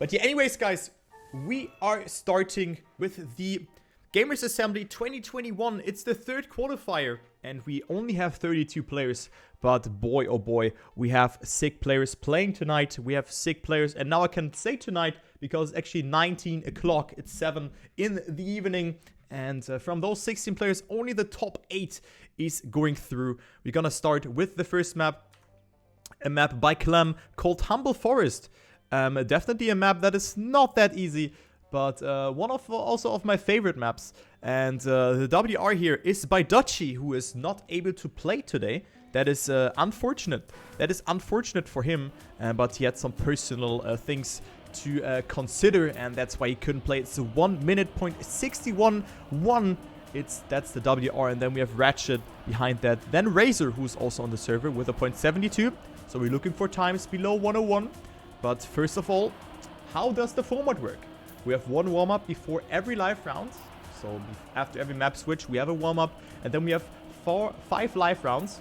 But yeah, anyways, guys, we are starting with the Gamers Assembly 2021. It's the third qualifier, and we only have 32 players. But boy, oh boy, we have sick players playing tonight. We have sick players, and now I can say tonight because it's actually 19 o'clock. It's 7 in the evening. And from those 16 players, only the top 8 is going through. We're gonna start with the first map. A map by Clem called Humble Forest. Definitely a map that is not that easy, but one of also of my favorite maps. And the WR here is by Dutchy, who is not able to play today. That is unfortunate. That is unfortunate for him, but he had some personal things to consider, and that's why he couldn't play. It's a 1 minute point 61-1. That's the WR, and then we have Ratchet behind that. Then Razor, who's also on the server with a point 72. So we're looking for times below 101. But first of all, how does the format work? We have one warm-up before every live round. So after every map switch, we have a warm-up. And then we have 4 live rounds.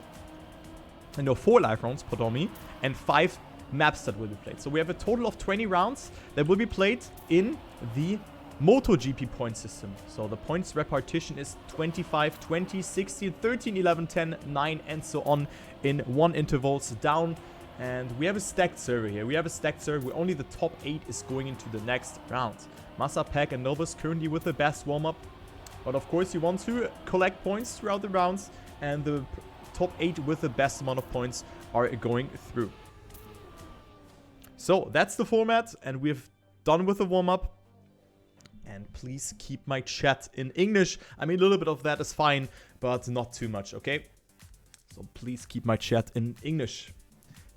No, 4 live rounds, pardon me. And 5 maps that will be played. So we have a total of 20 rounds that will be played in the MotoGP point system. So the points repartition is 25, 20, 16, 13, 11, 10, 9, and so on in 1 intervals down. And we have a stacked server here. We have a stacked server where only the top 8 is going into the next round. Massa, Pack, and Novus currently with the best warm-up. But of course you want to collect points throughout the rounds. And the top 8 with the best amount of points are going through. So that's the format. And we've done with the warm-up. And please keep my chat in English. I mean, a little bit of that is fine, but not too much, okay? So please keep my chat in English.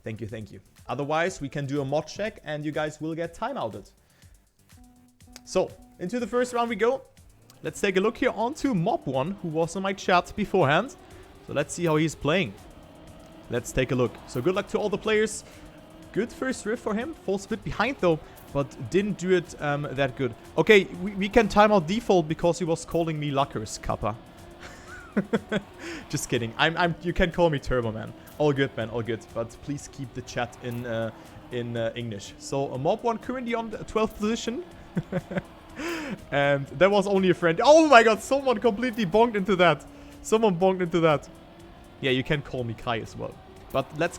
Thank you, thank you. Otherwise, we can do a mod check and you guys will get timeouted. So, into the first round we go. Let's take a look here onto Mob1, who was in my chat beforehand. So let's see how he's playing. Let's take a look. So good luck to all the players. Good first riff for him. Full split behind though, but didn't do it that good. Okay, we can time out default because he was calling me Luckers, Kappa. Just kidding. You can call me Turbo, man. All good, man. All good. But please keep the chat in English. So Mob1 currently on the 12th position. And there was only a friend. Oh my god, someone completely bonked into that. Someone bonked into that. Yeah, you can call me Kai as well. But let's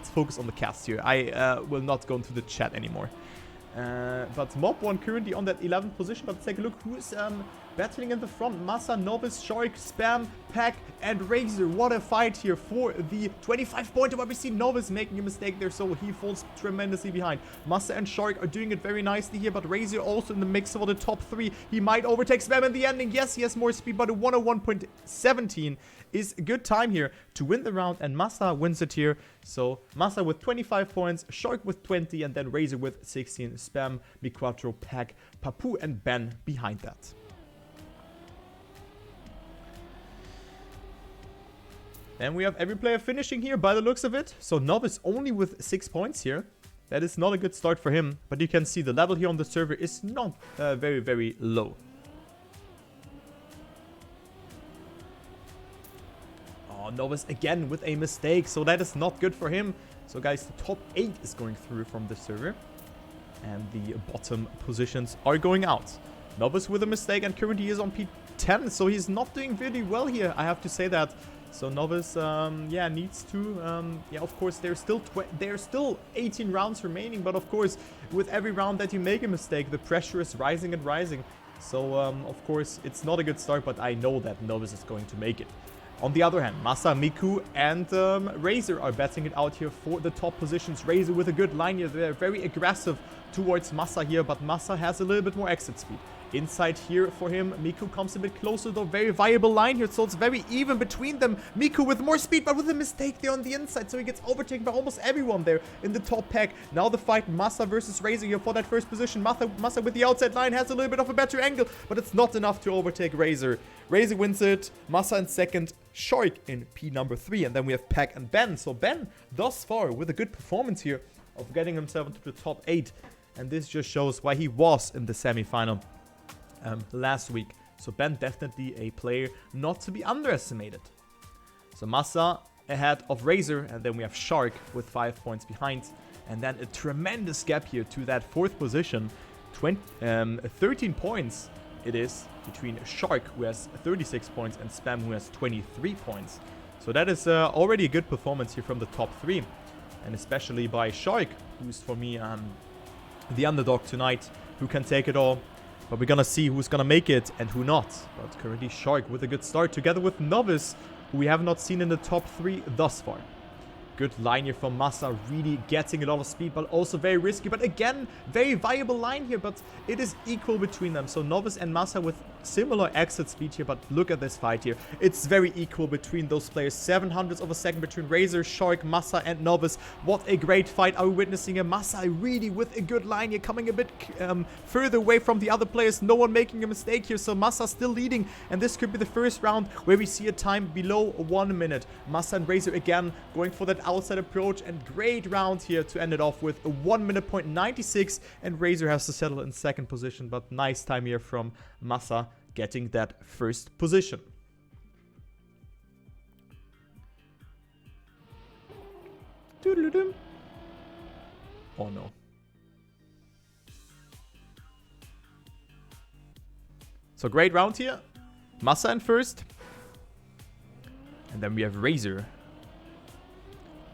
focus on the cast here. I will not go into the chat anymore. But Mob1 currently on that 11th position. But let's take a look who's battling in the front. Massa, Novice, Shark, Spam, Pack, and Razor. What a fight here for the 25-pointer. But we see Novice making a mistake there, so he falls tremendously behind. Massa and Shark are doing it very nicely here, but Razor also in the mix for the top 3. He might overtake Spam in the ending. Yes, he has more speed, but a 101.17 is a good time here to win the round, and Massa wins it here. So Massa with 25 points, Shark with 20, and then Razor with 16. Spam, Miquatro, Pack, Papu, and Ben behind that. And we have every player finishing here by the looks of it. So Novice only with 6 points here. That is not a good start for him. But you can see the level here on the server is not very, very low. Oh, Novice again with a mistake. So that is not good for him. So guys, the top 8 is going through from the server. And the bottom positions are going out. Novice with a mistake and currently is on P10. So he's not doing really well here, I have to say that. So Novice, yeah, needs to, yeah, of course, there's still 18 rounds remaining, but of course, with every round that you make a mistake, the pressure is rising and rising. So, of course, it's not a good start, but I know that Novice is going to make it. On the other hand, Massa, Miku, and Razor are betting it out here for the top positions. Razor with a good line here. They're very aggressive towards Massa here, but Massa has a little bit more exit speed. Inside here for him, Miku comes a bit closer though. Very viable line here, so it's very even between them. Miku with more speed, but with a mistake there on the inside, so he gets overtaken by almost everyone there in the top pack. Now the fight, Massa versus Razor here for that first position. Massa with the outside line has a little bit of a better angle, but it's not enough to overtake Razor. Razor wins it, Massa in second, Shark in P number 3, and then we have Pack and Ben. So Ben, thus far, with a good performance here of getting himself into the top 8, and this just shows why he was in the semi-final last week. So Ben definitely a player not to be underestimated. So Massa ahead of Razor, and then we have Shark with 5 points behind. And then a tremendous gap here to that fourth position. 13 points it is between Shark, who has 36 points, and Spam, who has 23 points. So that is already a good performance here from the top 3. And especially by Shark, who's for me the underdog tonight, who can take it all. But we're gonna see who's gonna make it and who not. But currently Shark with a good start, together with Novice, who we have not seen in the top 3 thus far. Good line here from Massa, really getting a lot of speed, but also very risky. But again, very viable line here, but it is equal between them. So Novice and Massa with similar exit speed here, but look at this fight here. It's very equal between those players. 700ths of a second between Razor, Shark, Massa, and Novice. What a great fight are we witnessing here. Massa really with a good line here, coming a bit further away from the other players. No one making a mistake here, so Massa still leading. And this could be the first round where we see a time below 1 minute. Massa and Razor again going for that outside approach, and great round here to end it off with a 1 minute point 96, and Razor has to settle in second position, but nice time here from Massa getting that first position. Doodle-doo. Oh no. So great round here. Massa in first. And then we have Razor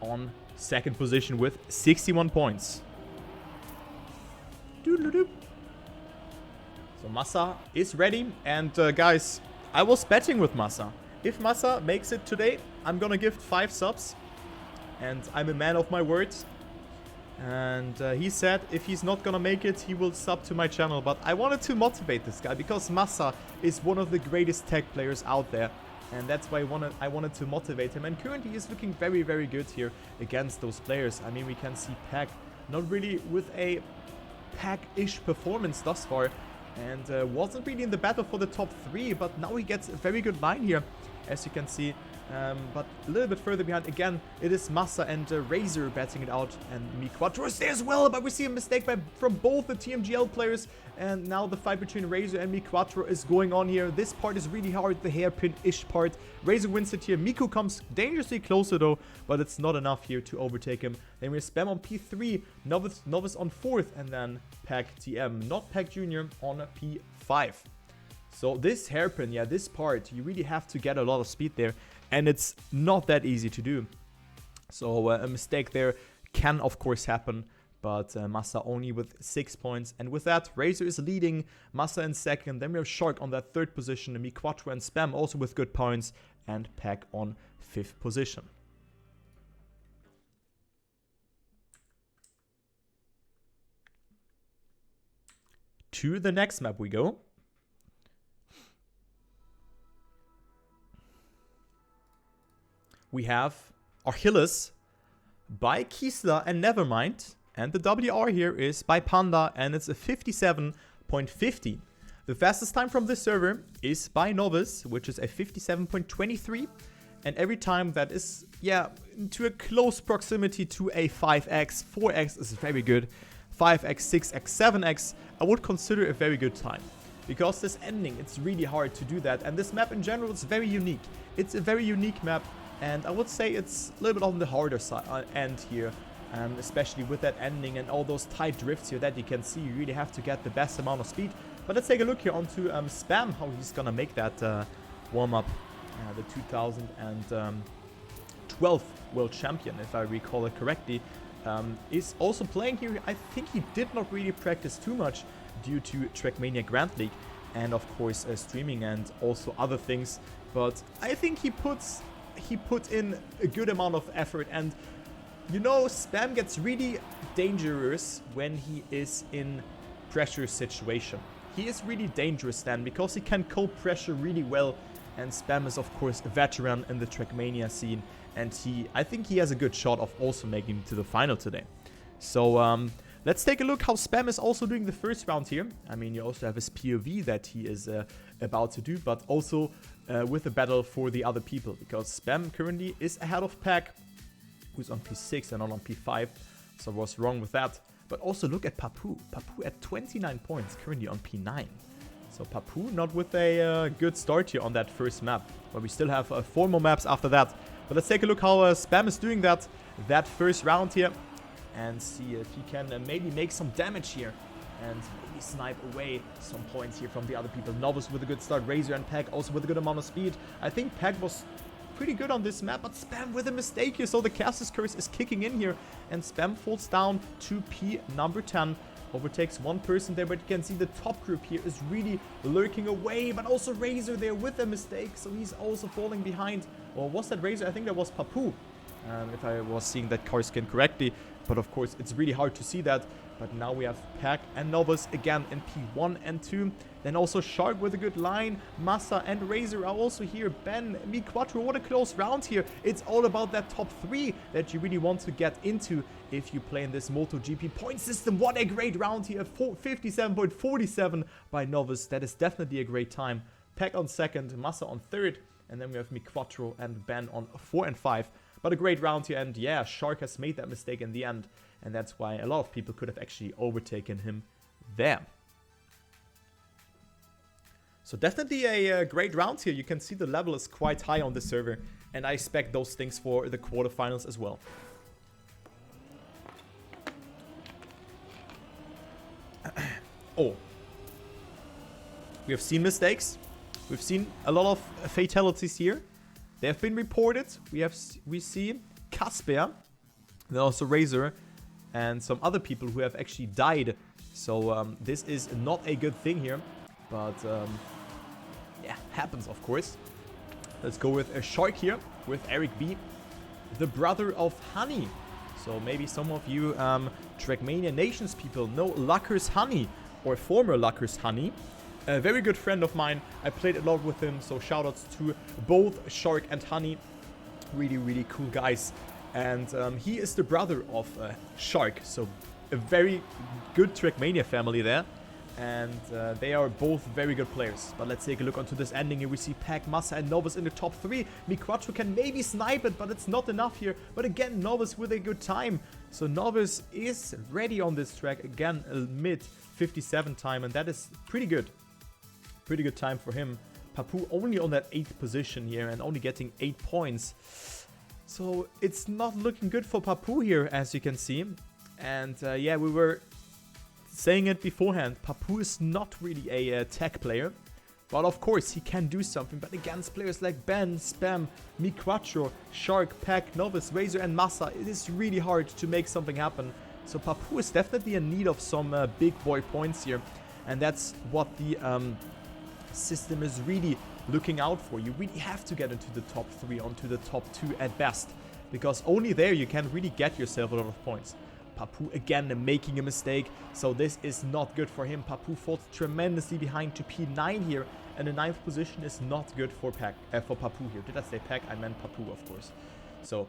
on second position with 61 points. Doodle-doo. So Massa is ready. And guys, I was betting with Massa. If Massa makes it today, I'm gonna give 5 subs. And I'm a man of my words. And he said if he's not gonna make it, he will sub to my channel. But I wanted to motivate this guy because Massa is one of the greatest tech players out there. And that's why I wanted to motivate him. And currently he's looking very, very good here against those players. I mean, we can see Pack not really with a Pack-ish performance thus far. And wasn't really in the battle for the top 3. But now he gets a very good line here, as you can see. But a little bit further behind, again, it is Massa and Razor batting it out. And Nekrua is there as well, but we see a mistake from both the TMGL players. And now the fight between Razor and Nekrua is going on here. This part is really hard, the hairpin-ish part. Razor wins it here. Miku comes dangerously closer though, but it's not enough here to overtake him. Then we have Spam on P3, Novice on 4th, and then Pack TM, not Pack Junior, on P5. So this hairpin, yeah, this part, you really have to get a lot of speed there. And it's not that easy to do. So a mistake there can, of course, happen. But Massa only with 6 points. And with that, Razor is leading, Massa in second. Then we have Shark on that third position. And Nekrua and Spam also with good points. And Pack on 5th position. To the next map we go. We have Achilles by Kisla and Nevermind. And the WR here is by Panda, and it's a 57.50. The fastest time from this server is by Novice, which is a 57.23. And every time that is, yeah, to a close proximity to a 5x. 4x is very good. 5x, 6x, 7x, I would consider a very good time. Because this ending, it's really hard to do that. And this map in general is very unique. It's a very unique map. And I would say it's a little bit on the harder side end here. Especially with that ending and all those tight drifts here that you can see. You really have to get the best amount of speed. But let's take a look here onto Spam, how he's gonna make that warm-up. The 2012 World Champion, if I recall it correctly, is also playing here. I think he did not really practice too much due to Trackmania Grand League. And of course streaming and also other things. But I think he put in a good amount of effort, and you know, Spam gets really dangerous when he is in pressure situation. He is really dangerous then because he can cope pressure really well, and Spam is of course a veteran in the Trackmania scene, and I think he has a good shot of also making it to the final today. So let's take a look how Spam is also doing the first round here. I mean, you also have his POV that he is about to do, but also with a battle for the other people, because Spam currently is ahead of Pack, who's on P6 and not on P5, so I was wrong with that. But also look at Papu. Papu at 29 points, currently on P9. So Papu not with a good start here on that first map, but we still have 4 more maps after that. But let's take a look how Spam is doing that first round here. and see if he can maybe make some damage here and maybe snipe away some points here from the other people. Novice with a good start, Razor and Pack also with a good amount of speed. I think Pack was pretty good on this map, but Spam with a mistake here, so the Caster's Curse is kicking in here, and Spam falls down to P number 10. Overtakes one person there, but you can see the top group here is really lurking away, but also Razor there with a mistake, so he's also falling behind. Or was that Razor? I think that was Papu, if I was seeing that car skin correctly, but of course it's really hard to see that. But now we have Pack and Novice again in P1 and 2. Then also Shark with a good line. Massa and Razor are also here. Ben, Nekrua, what a close round here. It's all about that top 3 that you really want to get into if you play in this MotoGP point system. What a great round here. 57.47 by Novice. That is definitely a great time. Pack on 2nd, Massa on 3rd. And then we have Nekrua and Ben on 4 and 5. But a great round here. And yeah, Shark has made that mistake in the end. And that's why a lot of people could have actually overtaken him there. So definitely a great round here. You can see the level is quite high on the server. And I expect those things for the quarterfinals as well. Oh. We have seen mistakes. We've seen a lot of fatalities here. They have been reported. We see Casper. Then also Razor. And some other people who have actually died. So this is not a good thing here. But yeah, happens of course. Let's go with a Shark here with Eric B, the brother of Honey. So maybe some of you Trackmania Nations people know Luckers Honey, or former Luckers Honey. A very good friend of mine. I played a lot with him, so shoutouts to both Shark and Honey. Really, really cool guys. And he is the brother of Shark, so a very good Trackmania family there. And they are both very good players. But let's take a look onto this ending here. We see Pack, Massa and Novice in the top 3. Nekrua can maybe snipe it, but it's not enough here. But again, Novice with a good time. So Novice is ready on this track. Again, a mid 57 time, and that is pretty good. Pretty good time for him. Papu only on that 8th position here and only getting 8 points. So it's not looking good for Papu here, as you can see. And yeah, we were saying it beforehand. Papu is not really a tech player. But of course, he can do something. But against players like Ben, Spam, Nekrua, Shark, Pack, Novice, Razor and Massa, it is really hard to make something happen. So Papu is definitely in need of some big boy points here. And that's what the system is really looking out for. You really have to get into the top 3, onto the top 2 at best, because only there you can really get yourself a lot of points. Papu again making a mistake, so this is not good for him. Papu falls tremendously behind to P9 here, and the 9th position is not good for Papu here. Did I say Pack? I meant Papu, of course. So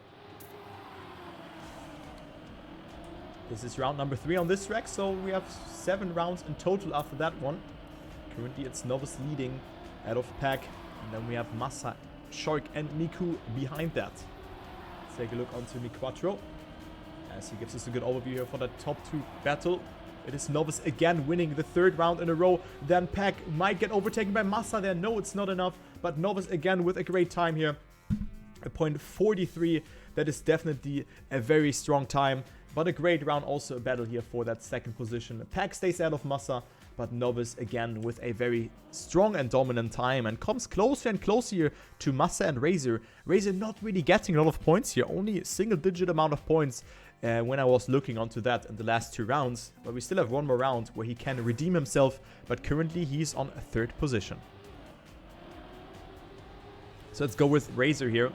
this is round number 3 on this track, so we have 7 rounds in total after that one. Currently it's Novice leading out of Pack, and then we have Massa, Shark and Miku behind that. Let's take a look onto Nekrua, as he gives us a good overview here for that top 2 battle. It is Novice again winning the 3rd round in a row. Then Pack might get overtaken by Massa there. No, it's not enough, but Novice again with a great time here. A point 43, that is definitely a very strong time, but a great round, also a battle here for that 2nd position. Pack stays out of Massa, but Novice again with a very strong and dominant time and comes closer and closer here to Massa and Razor. Razor not really getting a lot of points here, only a single-digit amount of points when I was looking onto that in the last 2 rounds. But we still have one more round where he can redeem himself, but currently he's on a 3rd position. So let's go with Razor here.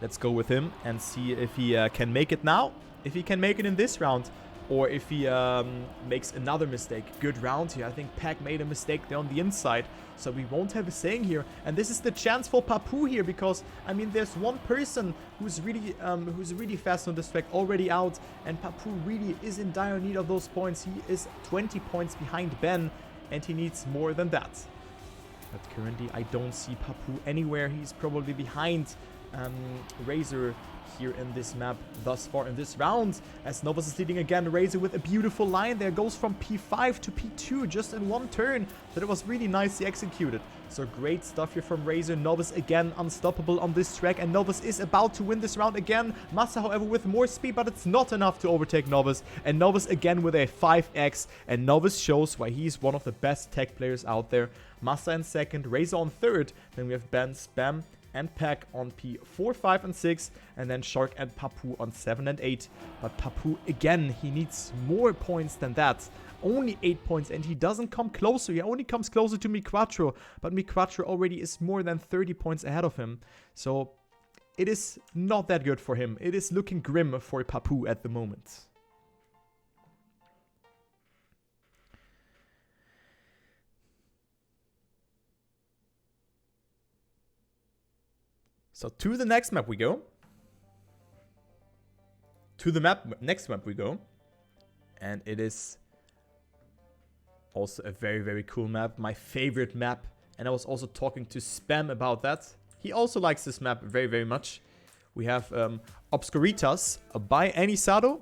Let's go with him and see if he can make it now, if he can make it in this round, or if he makes another mistake. Good round here. I think Pack made a mistake there on the inside, so we won't have a saying here. And this is the chance for Papu here, because I mean, there's one person who's really fast on this track already out, and Papu really is in dire need of those points. He is 20 points behind Ben, and he needs more than that. But currently, I don't see Papu anywhere. He's probably behind Razor here in this map thus far in this round. As Novus is leading again, Razor with a beautiful line there, goes from P5 to P2 just in one turn. That it was really nicely executed. So great stuff here from Razor. Novus again unstoppable on this track, and Novus is about to win this round again. Massa, however, with more speed, but it's not enough to overtake Novus. And Novus again with a 5x, and Novus shows why he's one of the best tech players out there. Massa in second, Razor on third. Then we have Ben, Spam, and Pack on P4, 5, and 6, and then Shark and Papu on 7 and 8. But Papu, again, he needs more points than that. Only 8 points, and he doesn't come closer. He only comes closer to Miquatro, but Miquatro already is more than 30 points ahead of him. So it is not that good for him. It is looking grim for Papu at the moment. So to the next map we go. To the next map we go. And it is also a very, very cool map. My favorite map. And I was also talking to Spam about that. He also likes this map very, very much. We have Obscuritas by Anisado,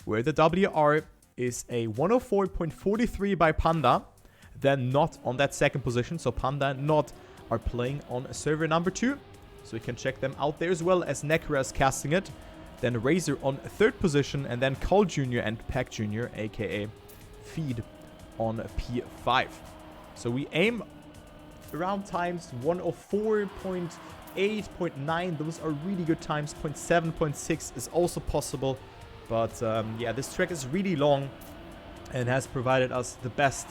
where the WR is a 104.43 by Panda. Then not on that second position. So Panda and Not are playing on server number 2. So you can check them out there as well, as Nekrua is casting it. Then Razor on third position, and then Cole Jr. and Pack Jr., aka Feed, on P5. So we aim around times 104.8, 0.9. Those are really good times. 0.7, 0.6 is also possible. But yeah, this track is really long and has provided us the best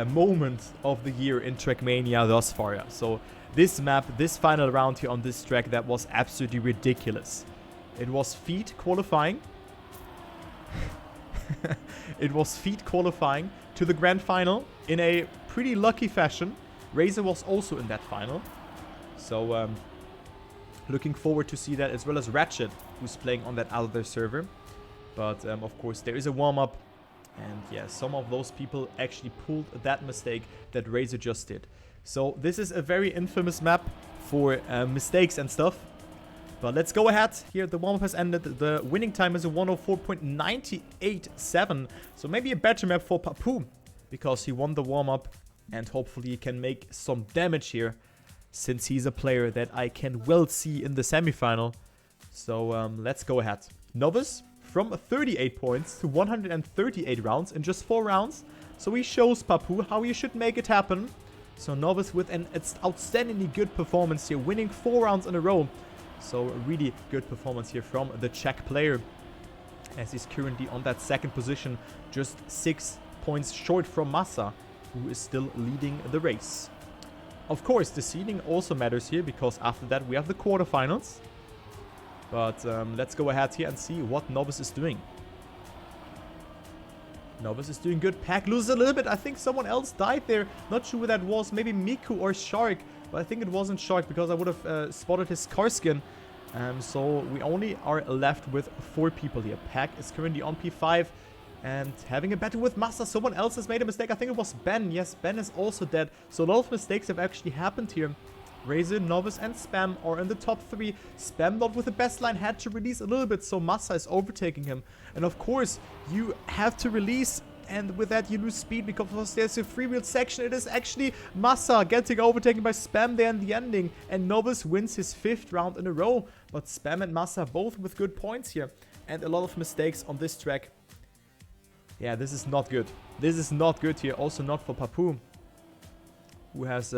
moment of the year in Trackmania thus far. So this map, this final round here on this track, that was absolutely ridiculous. It was Feed qualifying. It was Feed qualifying to the grand final in a pretty lucky fashion. Razor was also in that final. So looking forward to see that, as well as Ratchet, who's playing on that other server. But of course there is a warm-up. And yeah, some of those people actually pulled that mistake that Razor just did. So this is a very infamous map for mistakes and stuff. But let's go ahead. Here the warm-up has ended. The winning time is a 104.987. So maybe a better map for Papu, because he won the warm-up. And hopefully he can make some damage here, since he's a player that I can well see in the semifinal. So let's go ahead. Novus from 38 points to 138 rounds in just 4 rounds. So he shows Papu how he should make it happen. So Novus with an outstandingly good performance here, winning 4 rounds in a row. So a really good performance here from the Czech player, as he's currently on that second position, just 6 points short from Massa, who is still leading the race. Of course, the seeding also matters here, because after that we have the quarterfinals. But let's go ahead here and see what Novus is doing. Novus is doing good. Pack loses a little bit. I think someone else died there. Not sure who that was. Maybe Miku or Shark. But I think it wasn't Shark, because I would have spotted his car skin. So we only are left with 4 people here. Pack is currently on P5 and having a battle with Massa. Someone else has made a mistake. I think it was Ben. Yes, Ben is also dead. So a lot of mistakes have actually happened here. Razor, Novus, and Spam are in the top 3. Spam, not with the best line, had to release a little bit, so Massa is overtaking him. And of course, you have to release, and with that you lose speed, because there's a freewheel section. It is actually Massa getting overtaken by Spam there in the ending, and Novus wins his 5th round in a row. But Spam and Massa both with good points here, and a lot of mistakes on this track. Yeah, this is not good. This is not good here, also not for Papu, who has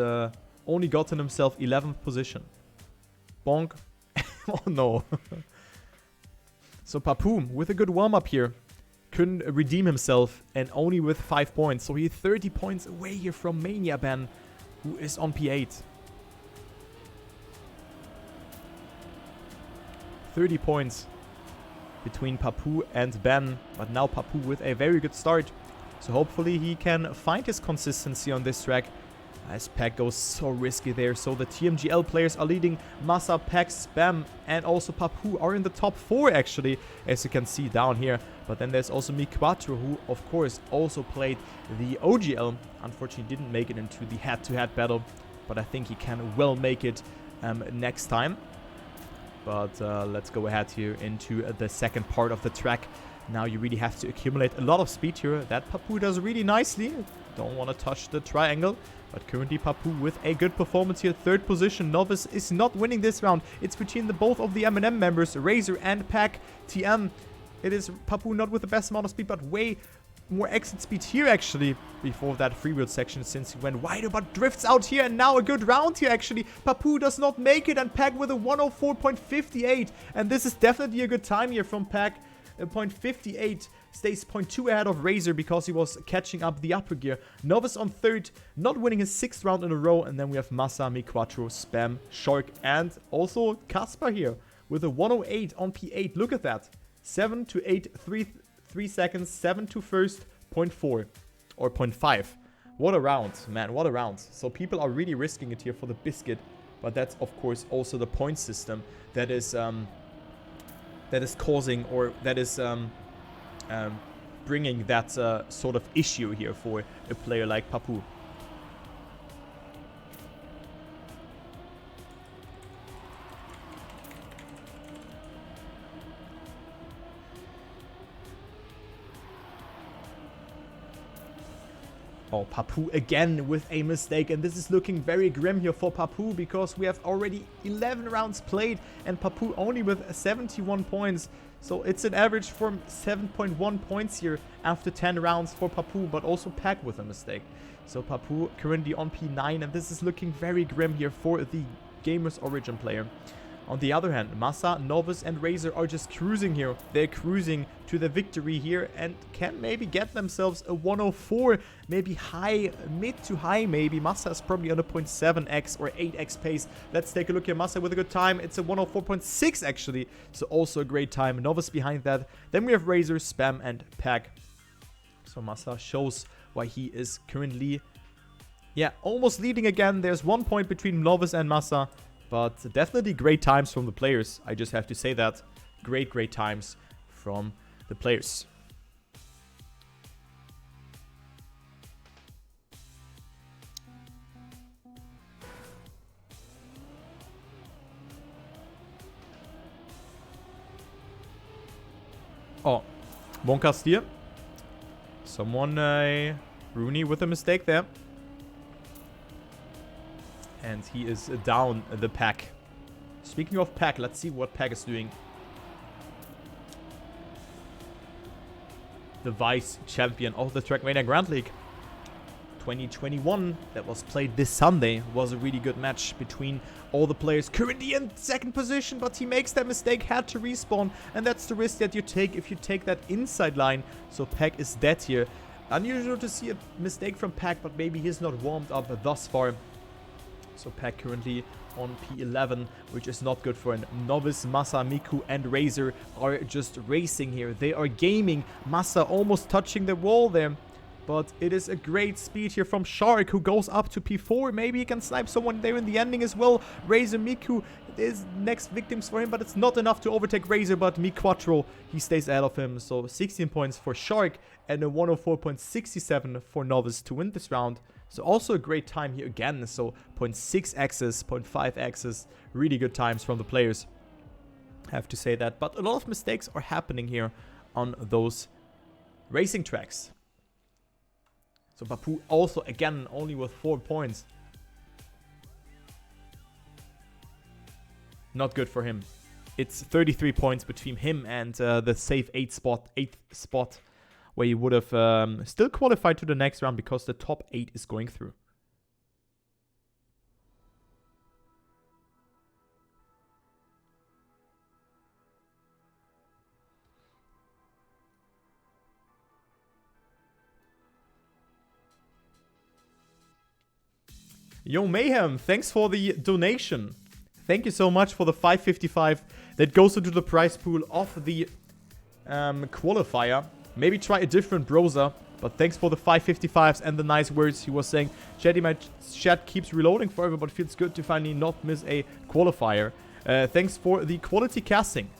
only gotten himself 11th position. Bonk. Oh no. So Papu, with a good warm-up here, couldn't redeem himself, and only with 5 points. So he's 30 points away here from Mania Ben, who is on P8. 30 points between Papu and Ben, but now Papu with a very good start. So hopefully he can find his consistency on this track, as Pack goes so risky there. So the TMGL players are leading. Massa, Pack, Spam, and also Papu are in the top 4 actually, as you can see down here. But then there's also Miquatro, who of course also played the OGL. Unfortunately didn't make it into the head-to-head battle, but I think he can well make it next time. But let's go ahead here into the second part of the track. Now you really have to accumulate a lot of speed here. That Papu does really nicely. Don't want to touch the triangle. But currently Papu with a good performance here. Third position. Novice is not winning this round. It's between both of the M&M members, Razor and Pack. TM, it is Papu not with the best amount of speed, but way more exit speed here actually before that freewheel section, since he went wider but drifts out here. And now a good round here actually. Papu does not make it, and Pack with a 104.58. And this is definitely a good time here from Pack. 0.58 stays 0.2 ahead of Razor because he was catching up the upper gear. Novice on third, not winning his 6th round in a row. And then we have Massa, Miquatro, Spam, Shark, and also Kaspar here with a 108 on P8. Look at that. 7 to 8, 3 seconds, 7 to first, 0.4 or 0.5. What a round, man, what a round. So people are really risking it here for the biscuit. But that's, of course, also the point system that is causing, or that is bringing that sort of issue here for a player like Papu. Oh, Papu again with a mistake, and this is looking very grim here for Papu because we have already 11 rounds played and Papu only with 71 points. So it's an average from 7.1 points here after 10 rounds for Papu, but also Pack with a mistake. So Papu currently on P9, and this is looking very grim here for the Gamers Origin player. On the other hand, Massa, Novice, and Razor are just cruising here. They're cruising to the victory here and can maybe get themselves a 104, maybe high, mid to high maybe. Massa is probably on a 0.7x or 8x pace. Let's take a look here. Massa with a good time. It's a 104.6 actually, so also a great time. Novice behind that. Then we have Razor, Spam, and Pack. So Massa shows why he is currently, yeah, almost leading again. There's 1 point between Novice and Massa. But definitely great times from the players. I just have to say that. Great times from the players. Oh, Wonka steer. Someone, Rooney with a mistake there. And he is down the Pack. Speaking of Pack, let's see what Pack is doing. The vice champion of the Trackmania Grand League 2021 that was played this Sunday was a really good match between all the players. Currently in second position, but he makes that mistake, had to respawn. And that's the risk that you take if you take that inside line. So Pack is dead here. Unusual to see a mistake from Pack, but maybe he's not warmed up thus far. So Pack currently on P11, which is not good for a Novice. Massa, Miku, and Razor are just racing here. They are gaming. Massa almost touching the wall there. But it is a great speed here from Shark, who goes up to P4. Maybe he can snipe someone there in the ending as well. Razor, Miku is next victims for him, but it's not enough to overtake Razor. But Miquatro, he stays ahead of him. So 16 points for Shark and a 104.67 for Novice to win this round. So also a great time here again. So 0.6x's, 0.5x's. Really good times from the players. I have to say that. But a lot of mistakes are happening here on those racing tracks. So Papu also, again, only with 4 points. Not good for him. It's 33 points between him and the safe 8th spot, where he would have still qualified to the next round because the top 8 is going through. Yo, Mayhem, thanks for the donation. Thank you so much for the 555 that goes into the prize pool of the qualifier. Maybe try a different browser, but thanks for the 555s and the nice words he was saying. Chatty, my chat keeps reloading forever, but feels good to finally not miss a qualifier. Thanks for the quality casting.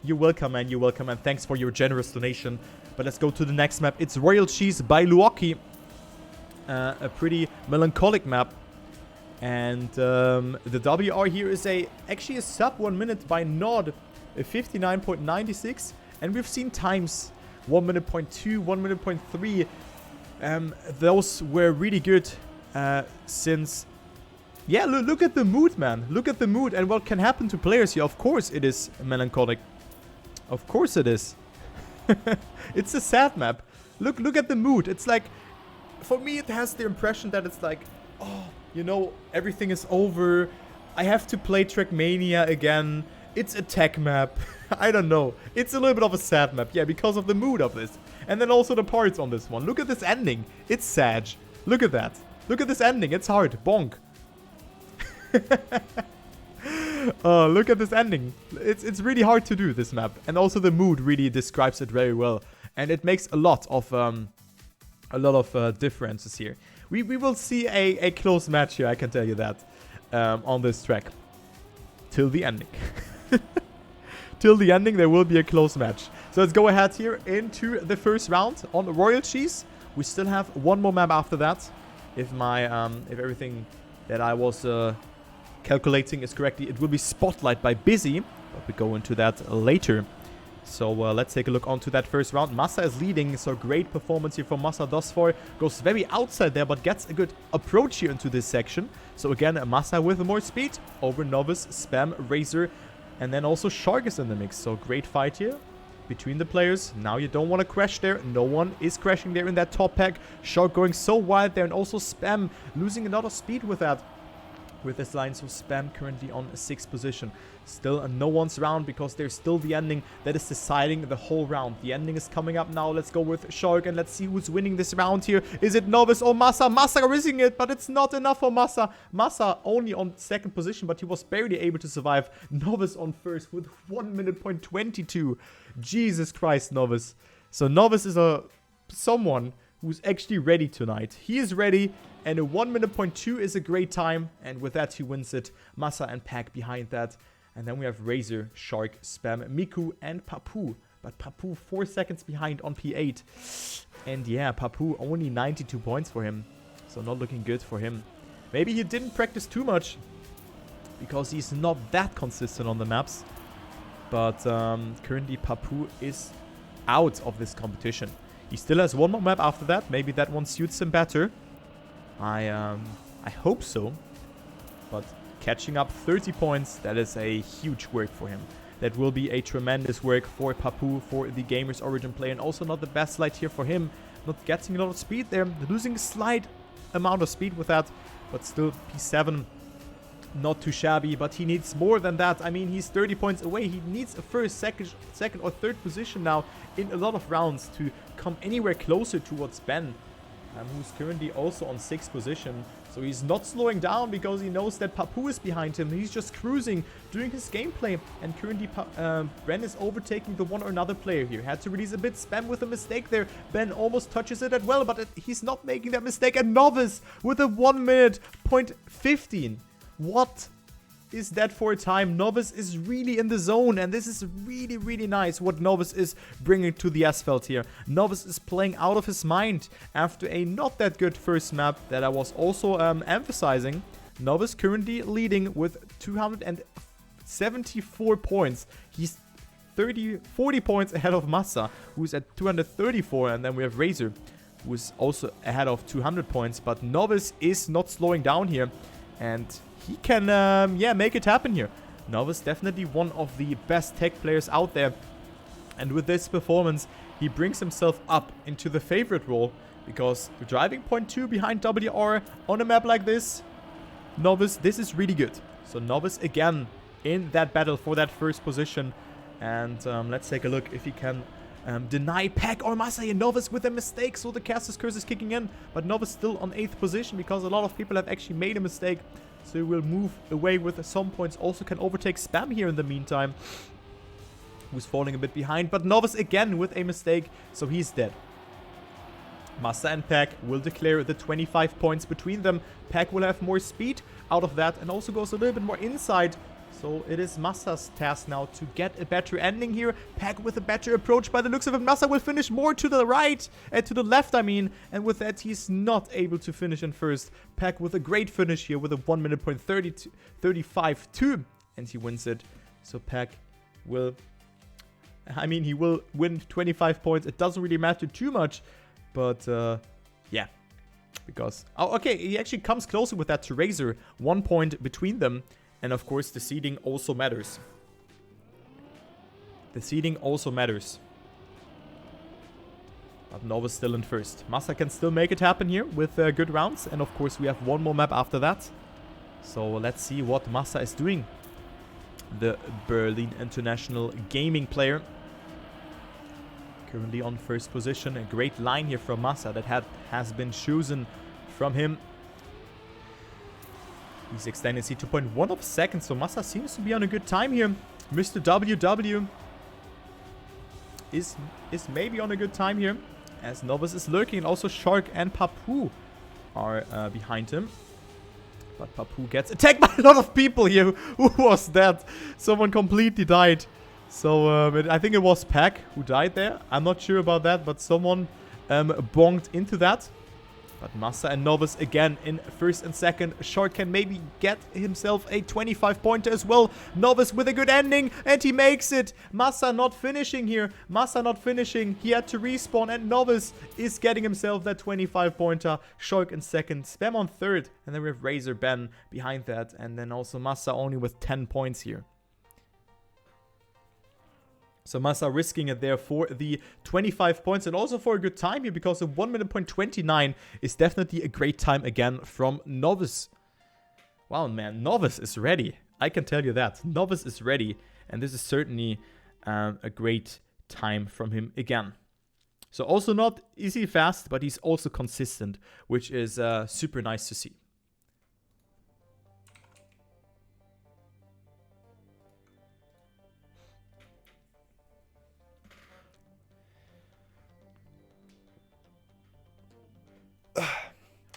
You're welcome, man. You're welcome, and thanks for your generous donation. But let's go to the next map. It's Royal Cheese by Luoki. A pretty melancholic map. And the WR here is actually a sub 1 minute by Nod, a 59.96. And we've seen times 1 minute point 2, 1 minute point 3. Those were really good since... Yeah, look at the mood, man. Look at the mood and what can happen to players here. Of course it is melancholic. Of course it is. It's a sad map. Look at the mood. It's like, for me it has the impression that it's like, oh, you know, everything is over. I have to play Trackmania again. It's a tech map. I don't know. It's a little bit of a sad map. Yeah, because of the mood of this. And then also the parts on this one. Look at this ending. It's sad. Look at that. Look at this ending. It's hard. Bonk. Oh, look at this ending. It's really hard to do, this map. And also the mood really describes it very well. And it makes a lot of differences here. We will see a close match here, I can tell you that, on this track. Till the ending. Till the ending, there will be a close match. So let's go ahead here into the first round on Royal Cheese. We still have one more map after that. If if everything that I was calculating is correctly, it will be Spotlight by Buzzy. But we go into that later. So let's take a look onto that first round. Massa is leading, so great performance here from Massa thus far. Goes very outside there, but gets a good approach here into this section. So again, Massa with more speed over Novice, Spam, Razor, and then also Shark is in the mix. So great fight here between the players. Now you don't want to crash there. No one is crashing there in that top pack. Shark going so wide there, and also Spam losing a lot of speed with that. With this line, so Spam currently on a 6th position. Still no one's round because there's still the ending that is deciding the whole round. The ending is coming up now. Let's go with Shark and let's see who's winning this round here. Is it Novice or Massa? Massa risking it, but it's not enough for Massa. Massa only on 2nd position, but he was barely able to survive. Novice on 1st with 1 minute point 22. Jesus Christ, Novice. So Novice is someone who's actually ready tonight. He is ready, and a 1 minute point 2 is a great time, and with that he wins it. Massa and Pack behind that. And then we have Razor, Shark, Spam, Miku, and Papu. But Papu 4 seconds behind on P8. And yeah, Papu only 92 points for him. So not looking good for him. Maybe he didn't practice too much, because he's not that consistent on the maps. But currently Papu is out of this competition. He still has one more map after that. Maybe that one suits him better. I hope so. But catching up 30 points, that is a huge work for him. That will be a tremendous work for Papu, for the Gamers Origin player. And also not the best slide here for him. Not getting a lot of speed there. Losing a slight amount of speed with that. But still P7. Not too shabby, but he needs more than that. I mean, he's 30 points away. He needs a first, second or third position now in a lot of rounds to come anywhere closer towards Ben, who's currently also on 6th position. So he's not slowing down because he knows that Papu is behind him. He's just cruising, doing his gameplay. And currently Ben is overtaking the one or another player here. Had to release a bit. Spam with a mistake there. Ben almost touches it as well, but he's not making that mistake. And Novice with a 1 minute point 15. What is that for a time? Novice is really in the zone, and this is really, really nice what Novice is bringing to the asphalt here. Novice is playing out of his mind after a not that good first map that I was also emphasizing. Novice currently leading with 274 points. He's 40 points ahead of Massa, who's at 234, and then we have Razor, who's also ahead of 200 points. But Novice is not slowing down here, and he can, make it happen here. Novice definitely one of the best tech players out there. And with this performance, he brings himself up into the favorite role. Because driving point 2 behind WR on a map like this, Novice, this is really good. So Novice again in that battle for that first position. And let's take a look if he can deny Pack or Massa. Novice with a mistake, so the Caster's Curse is kicking in. But Novice still on 8th position because a lot of people have actually made a mistake. So he will move away with some points. Also can overtake Spam here in the meantime, who's falling a bit behind. But Novice again with a mistake, so he's dead. Massa and Pack will declare the 25 points between them. Pack will have more speed out of that and also goes a little bit more inside. So it is Massa's task now to get a better ending here. Pack with a better approach by the looks of it. Massa will finish more to the right, to the left, I mean. And with that, he's not able to finish in first. Pack with a great finish here with a 1 minute point 35-2. And he wins it. So Pack will... I mean, he will win 25 points. It doesn't really matter too much. But, yeah. Because... Oh, okay, he actually comes closer with that to Razor. 1 point between them. And of course, the seeding also matters. The seeding also matters. But Nova's still in first. Massa can still make it happen here with good rounds. And of course, we have one more map after that. So let's see what Massa is doing. The Berlin International Gaming player. Currently on first position. A great line here from Massa that has been chosen from him. He's extended C 2.1 of seconds, so Massa seems to be on a good time here. Mr. WW is maybe on a good time here, as Novus is lurking, and also Shark and Papu are behind him. But Papu gets attacked by a lot of people here. Who was that? Someone completely died. So I think it was Pack who died there. I'm not sure about that, but someone bonked into that. But Massa and Novus again in first and second. Shark can maybe get himself a 25-pointer as well. Novus with a good ending, and he makes it. Massa not finishing here. Massa not finishing. He had to respawn, and Novus is getting himself that 25-pointer. Shark in second. Spam on third. And then we have Razor Ben behind that. And then also Massa only with 10 points here. So Massa risking it there for the 25 points and also for a good time here, because the 1 minute point 29 is definitely a great time again from Novus. Wow, man, Novus is ready. I can tell you that. Novus is ready, and this is certainly a great time from him again. So also not easy fast, but he's also consistent, which is super nice to see.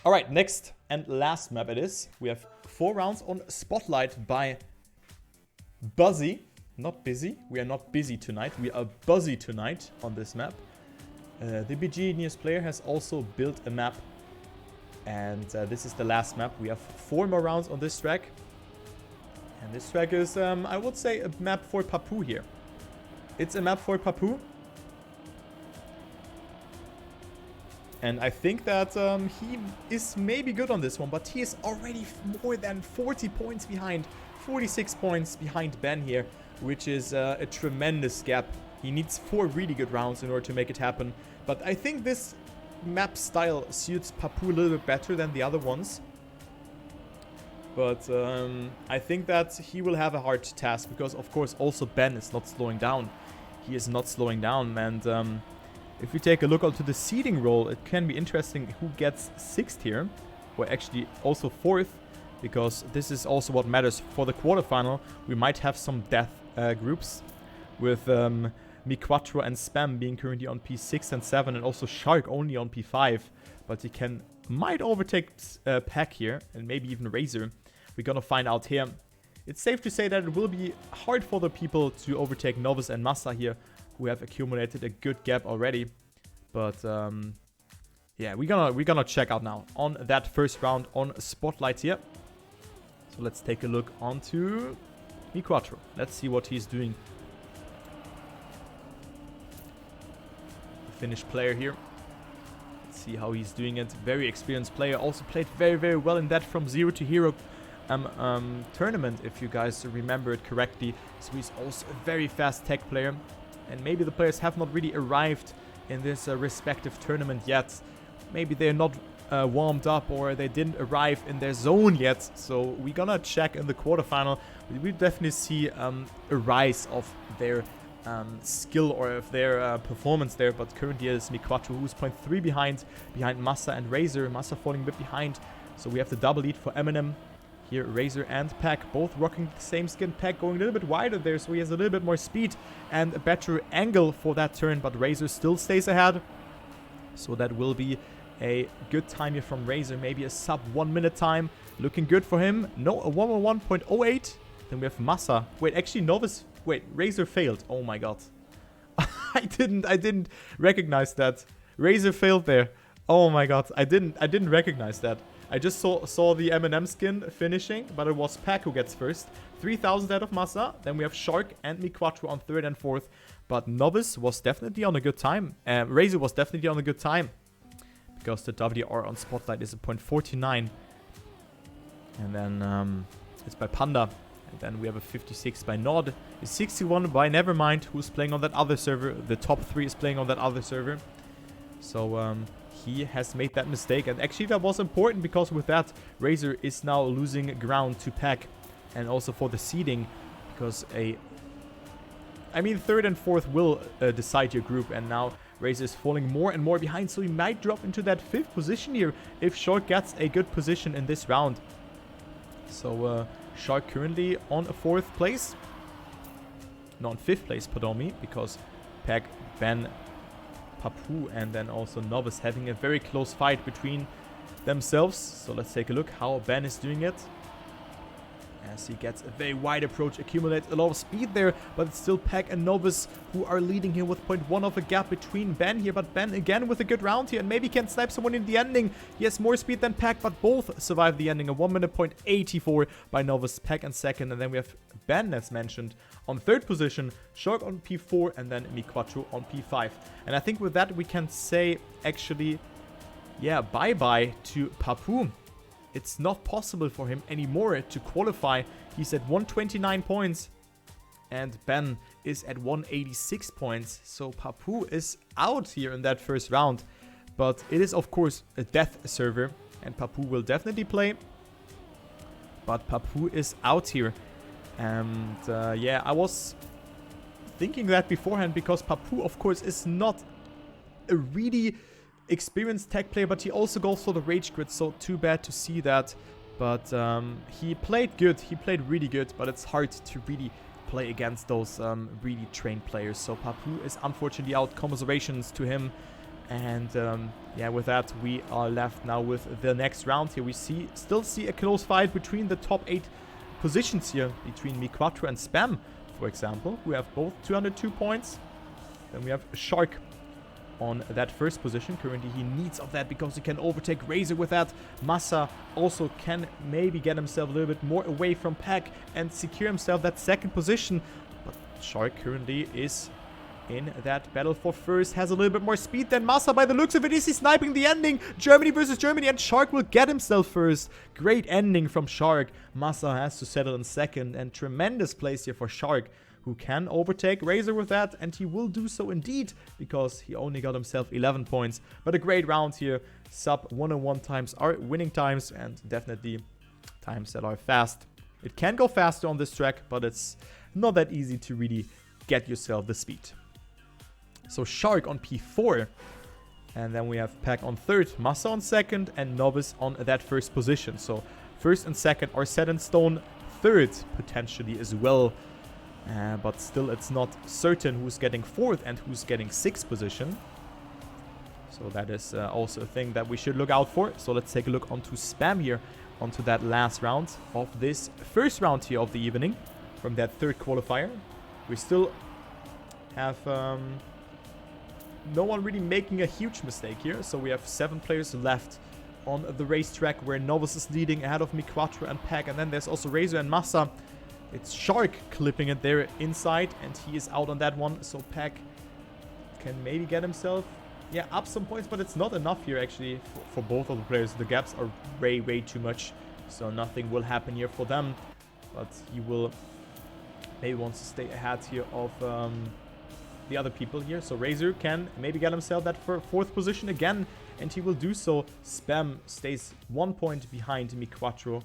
Alright, next and last map it is. We have 4 rounds on Spotlight by Buzzy. Not busy. We are not busy tonight. We are Buzzy tonight on this map. The BGenius player has also built a map. And this is the last map. We have 4 more rounds on this track. And this track is, I would say, a map for Papu here. It's a map for Papu. And I think that he is maybe good on this one, but he is already more than 40 points behind. 46 points behind Ben here, which is a tremendous gap. He needs 4 really good rounds in order to make it happen. But I think this map style suits Papu a little bit better than the other ones. But I think that he will have a hard task, because of course also Ben is not slowing down. He is not slowing down, and if we take a look onto the seeding roll, it can be interesting who gets 6th here, or actually also 4th, because this is also what matters for the quarterfinal. We might have some death groups, with Nekrua and Spam being currently on P6 and 7, and also Shark only on P5, but he might overtake Pack here, and maybe even Razor. We're gonna find out here. It's safe to say that it will be hard for the people to overtake Novus and Massa here, who have accumulated a good gap already. But yeah, we're gonna check out now on that first round on Spotlight here. So let's take a look onto Nekrua. Let's see what he's doing. The Finnish player here. Let's see how he's doing it. Very experienced player. Also played very, very well in that From Zero to Hero tournament, if you guys remember it correctly. So he's also a very fast tech player. And maybe the players have not really arrived in this respective tournament yet. Maybe they're not warmed up, or they didn't arrive in their zone yet. So we're gonna check in the quarterfinal. We definitely see a rise of their skill or of their performance there. But currently it is Nekrua who's 0.3 behind Massa and Razor. Massa falling a bit behind. So we have the double lead for Eminem. Here, Razor and Pack both rocking the same skin. Pack going a little bit wider there, so he has a little bit more speed and a better angle for that turn, but Razor still stays ahead. So that will be a good time here from Razor, maybe a sub 1 minute time. Looking good for him. No, a 1:01.08. Then we have Massa. Wait, actually Novice. Wait, Razor failed. Oh my god. I didn't recognize that. Razor failed there. Oh my god. I didn't recognize that. I just saw the M&M skin finishing, but it was Pack who gets first. 3,000 out of Massa. Then we have Shark and Nekrua on third and fourth. But Novice was definitely on a good time. Razor was definitely on a good time. Because the WR on Spotlight is a 0.49. And then it's by Panda. And then we have a 56 by Nod. A 61 by Nevermind, who's playing on that other server. The top 3 is playing on that other server. So he has made that mistake. And actually that was important because with that, Razor is now losing ground to Pack. And also for the seeding. Because third and fourth will decide your group. And now Razor is falling more and more behind. So he might drop into that 5th position here if Shark gets a good position in this round. So Shark currently on a 4th place. Not on 5th place, pardon me. Because Pack, Ben, Papu and then also Novice having a very close fight between themselves. So let's take a look how Ben is doing it. As he gets a very wide approach, accumulates a lot of speed there, but it's still Pack and Novice who are leading here with 0.1 of a gap between Ben here. But Ben again with a good round here and maybe can snipe someone in the ending. He has more speed than Pack, but both survive the ending. A 1 minute 0.84 by Novice, Pack in second. And then we have Ben, as mentioned, on 3rd position, Shark on P4, and then Nekrua on P5. And I think with that we can say, actually, yeah, bye-bye to Papu. It's not possible for him anymore to qualify. He's at 129 points. And Ben is at 186 points. So Papu is out here in that first round. But it is, of course, a death server. And Papu will definitely play. But Papu is out here. And yeah, I was thinking that beforehand. Because Papu, of course, is not a really experienced tech player, but he also goes for the rage grid, so too bad to see that. But he played good, he played really good, but it's hard to really play against those really trained players. So Papu is unfortunately out. Commiserations to him. And yeah, with that we are left now with the next round here. We still see a close fight between the top 8 positions here, between Nekrua and Spam, for example, who have both 202 points. Then we have Shark on that 1st position. Currently he needs of that because he can overtake Razor with that. Massa also can maybe get himself a little bit more away from Pack and secure himself that 2nd position. But Shark currently is in that battle for 1st. Has a little bit more speed than Massa by the looks of it. Is he sniping the ending? Germany versus Germany, and Shark will get himself 1st. Great ending from Shark. Massa has to settle in 2nd, and tremendous place here for Shark, who can overtake Razor with that, and he will do so indeed, because he only got himself 11 points. But a great round here. Sub 101 times are winning times, and definitely times that are fast. It can go faster on this track, but it's not that easy to really get yourself the speed. So Shark on P4, and then we have Pack on 3rd, Massa on 2nd, and Novice on that 1st position. So 1st and 2nd are set in stone. 3rd potentially as well. But still it's not certain who's getting 4th and who's getting 6th position. So that is also a thing that we should look out for. So let's take a look onto Spam here, onto that last round of this 1st round here of the evening, from that 3rd qualifier. We still have no one really making a huge mistake here. So we have 7 players left on the racetrack, where Novice is leading ahead of Nekrua and Pack. And then there's also Razor and Massa. It's Shark clipping it there inside, and he is out on that one. So Pack can maybe get himself, yeah, up some points, but it's not enough here actually for both of the players. The gaps are way too much, so nothing will happen here for them. But he will maybe wants to stay ahead here of the other people here. So Razor can maybe get himself that 4th position again, and he will do so. Spam stays 1 point behind Nekrua.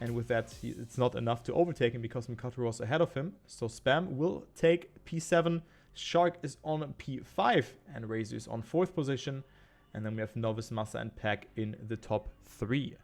And with that, it's not enough to overtake him because Nekrua was ahead of him. So Spam will take P7. Shark is on P5. And Razor is on 4th position. And then we have Novice, Massa, and Pack in the top 3.